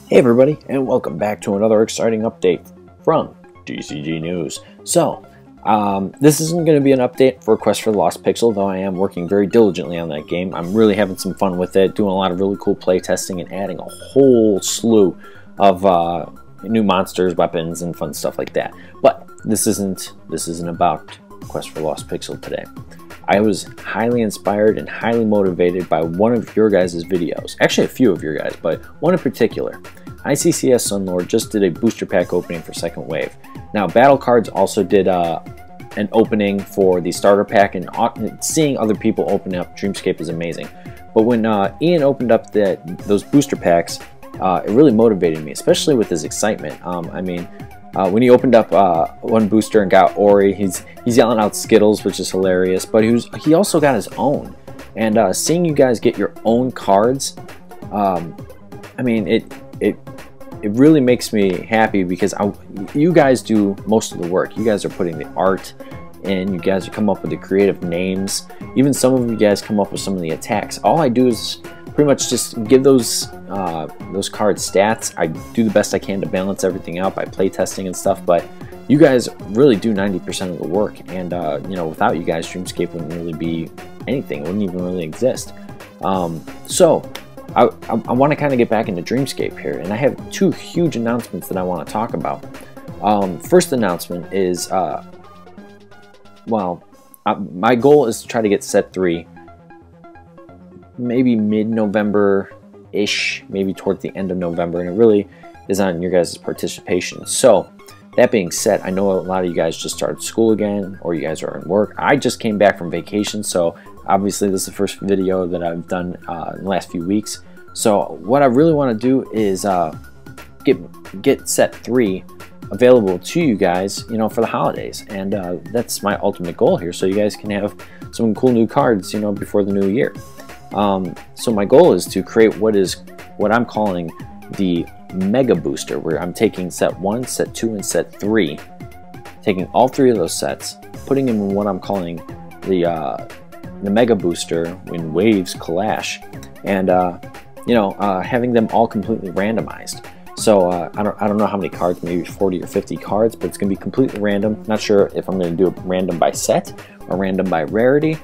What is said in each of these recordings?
Hey everybody, and welcome back to another exciting update from DCG News. So, this isn't going to be an update for Quest for the Lost Pixel, though I am working very diligently on that game. I'm really having some fun with it, doing a lot of really cool play testing and adding a whole slew of new monsters, weapons, and fun stuff like that. But this isn't about Quest for the Lost Pixel today. I was highly inspired and highly motivated by one of your guys' videos. Actually, a few of your guys, but one in particular. ICCS Sunlord just did a booster pack opening for Second Wave. Now, Battle Cards also did an opening for the starter pack, and seeing other people open up Dreamscape is amazing. But when Ian opened up those booster packs, it really motivated me, especially with his excitement. When he opened up one booster and got Ori, he's yelling out Skittles, which is hilarious. But he also got his own, and seeing you guys get your own cards, it really makes me happy because you guys do most of the work. You guys are putting the art in. You guys come up with the creative names. Even some of you guys come up with some of the attacks. All I do is pretty much just give those cards stats. I do the best I can to balance everything out by play testing and stuff, but you guys really do 90% of the work, and without you guys, Dreamscape wouldn't really be anything. It wouldn't even really exist. So I want to kind of get back into Dreamscape here, and I have two huge announcements that I want to talk about. First announcement is, my goal is to try to get set 3 maybe mid-November-ish, maybe towards the end of November, and it really is on your guys' participation. So, that being said, I know a lot of you guys just started school again, or you guys are in work. I just came back from vacation, so obviously this is the first video that I've done in the last few weeks. So, what I really want to do is get set 3 available to you guys, for the holidays, and that's my ultimate goal here, so you guys can have some cool new cards, before the new year. So my goal is to create what I'm calling the Mega Booster, where I'm taking set 1, set 2, and set 3, taking all 3 of those sets, putting them in what I'm calling the Mega Booster when waves clash, and having them all completely randomized. So I don't know how many cards, maybe 40 or 50 cards, but it's going to be completely random. Not sure if I'm going to do it random by set or random by rarity.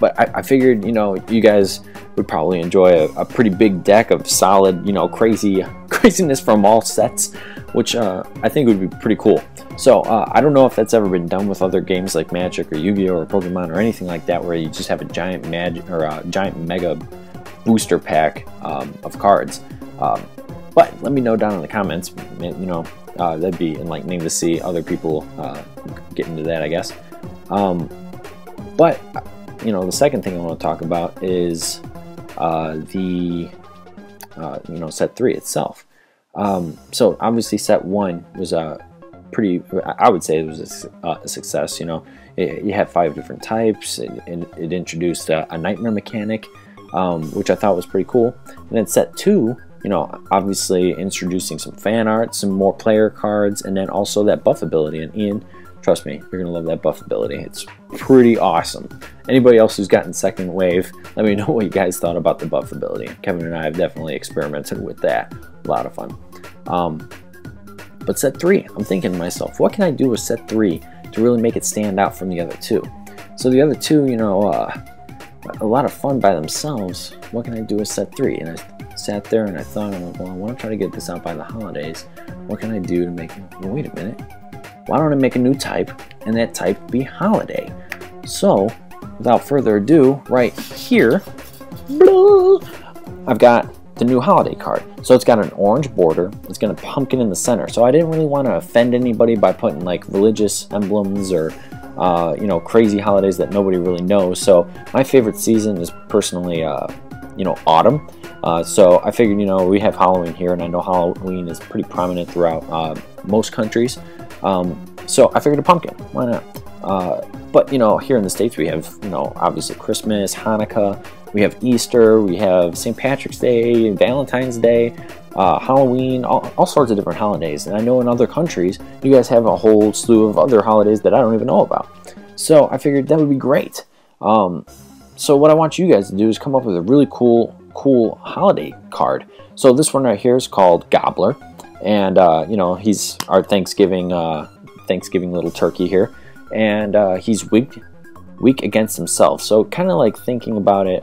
But I figured, you guys would probably enjoy a pretty big deck of solid, craziness from all sets, which I think would be pretty cool. So I don't know if that's ever been done with other games like Magic or Yu-Gi-Oh or Pokemon or anything like that, where you just have a giant giant Mega Booster pack of cards. But let me know down in the comments. That'd be enlightening to see other people get into that, I guess. But the second thing I want to talk about is set 3 itself. So obviously set 1 was I would say it was a success. You had 5 different types, and it introduced a nightmare mechanic, which I thought was pretty cool. And then set 2, obviously introducing some fan art, some more player cards, and then also that buff ability. And Ian, trust me, you're gonna love that buff ability. It's pretty awesome. Anybody else who's gotten Second Wave, let me know what you guys thought about the buff ability. Kevin and I have definitely experimented with that. A lot of fun. But set 3, I'm thinking to myself, what can I do with set 3 to really make it stand out from the other 2? So the other 2, a lot of fun by themselves. What can I do with set 3? And I sat there and I thought, well, I want to try to get this out by the holidays. What can I do to make it? Well, wait a minute. Why don't I make a new type, and that type be holiday? So, without further ado, right here, I've got the new holiday card. So it's got an orange border. It's got a pumpkin in the center. So I didn't really want to offend anybody by putting like religious emblems or crazy holidays that nobody really knows. So my favorite season is personally autumn. So I figured, we have Halloween here, and I know Halloween is pretty prominent throughout most countries. So I figured a pumpkin. Why not? But here in the States we have obviously Christmas, Hanukkah, we have Easter, we have St. Patrick's Day, Valentine's Day, Halloween, all sorts of different holidays. And I know in other countries you guys have a whole slew of other holidays that I don't even know about. So I figured that would be great. So what I want you guys to do is come up with a really cool cool holiday card. So this one right here is called Gobbler, and you know, he's our Thanksgiving little turkey here, and he's weak against himself. So kind of like thinking about it,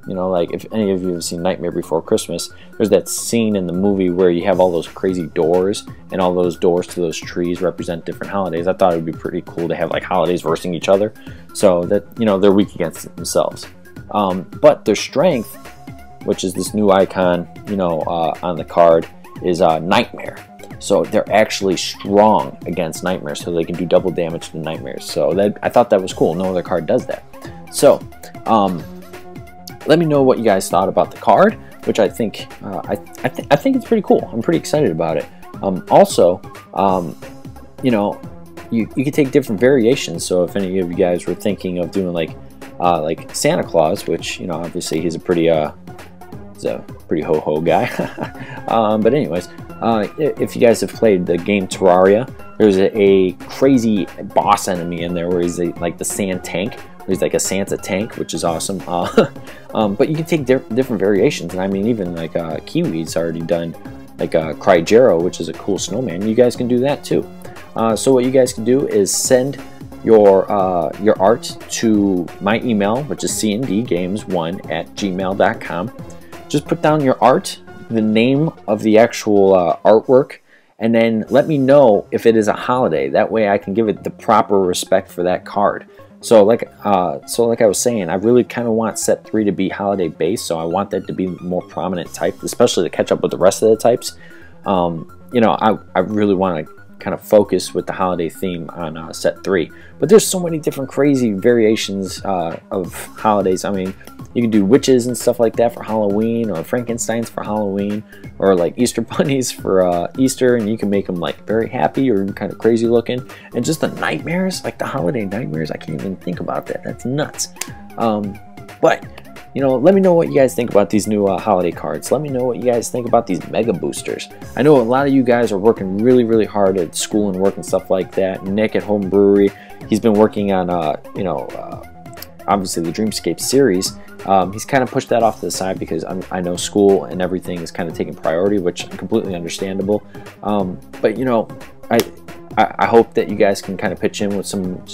you know, like if any of you have seen Nightmare Before Christmas, there's that scene in the movie where you have all those crazy doors, and all those doors to those trees represent different holidays. I thought it would be pretty cool to have like holidays versing each other, so that, you know, they're weak against themselves. But their strength, which is this new icon, you know, on the card, is Nightmare. So they're actually strong against nightmares, so they can do double damage to nightmares. So that, I thought that was cool. No other card does that. So let me know what you guys thought about the card, which I think I think it's pretty cool. I'm pretty excited about it. Also, you know, you can take different variations. So if any of you guys were thinking of doing like Santa Claus, which, you know, obviously he's a pretty ho-ho guy. But anyways, if you guys have played the game Terraria, there's a crazy boss enemy in there where he's like the sand tank. He's like a Santa tank, which is awesome. But you can take different variations, and I mean, even like Kiwi's already done like Crygero, which is a cool snowman. You guys can do that too. So what you guys can do is send your art to my email, which is cndgames1@gmail.com. Just put down your art, the name of the actual artwork, and then let me know if it is a holiday. That way I can give it the proper respect for that card. So like I was saying, I really kind of want set 3 to be holiday based, so I want that to be more prominent type, especially to catch up with the rest of the types. You know, I really want to kind of focus with the holiday theme on set 3. But there's so many different crazy variations of holidays. I mean, you can do witches and stuff like that for Halloween, or Frankensteins for Halloween, or like Easter bunnies for Easter, and you can make them like very happy or kind of crazy looking. And just the nightmares, like the holiday nightmares, I can't even think about that. That's nuts. But you know, let me know what you guys think about these new holiday cards. Let me know what you guys think about these mega boosters. I know a lot of you guys are working really hard at school and work and stuff like that. Nick at Home Brewery, he's been working on you know, obviously the Dreamscape series. He's kind of pushed that off to the side because I know school and everything is kind of taking priority, which is completely understandable. But you know, I hope that you guys can kind of pitch in with some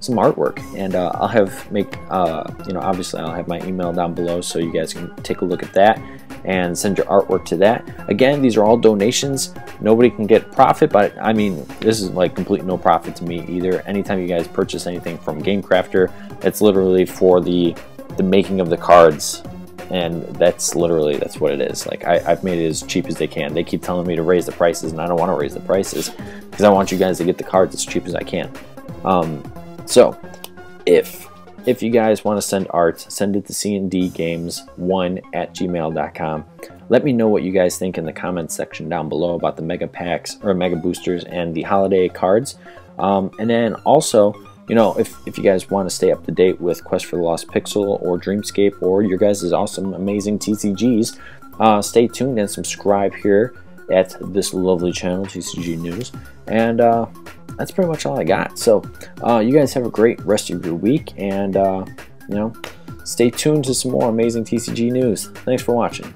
artwork, and I'll you know, obviously I'll have my email down below, so you guys can take a look at that and send your artwork to that. Again, these are all donations. Nobody can get profit, but I mean, this is like complete no profit to me either. Anytime you guys purchase anything from Game Crafter, it's literally for the making of the cards, and that's what it is. Like I've made it as cheap as they can. They keep telling me to raise the prices, and I don't want to raise the prices because I want you guys to get the cards as cheap as I can. So if you guys want to send art, send it to cndgames1@gmail.com. Let me know what you guys think in the comments section down below about the mega packs or mega boosters and the holiday cards. And then also, you know, if you guys want to stay up to date with Quest for the Lost Pixel or Dreamscape or your guys' awesome, amazing TCGs, stay tuned and subscribe here at this lovely channel, TCG News. And that's pretty much all I got. So you guys have a great rest of your week, and you know, stay tuned to some more amazing TCG news. Thanks for watching.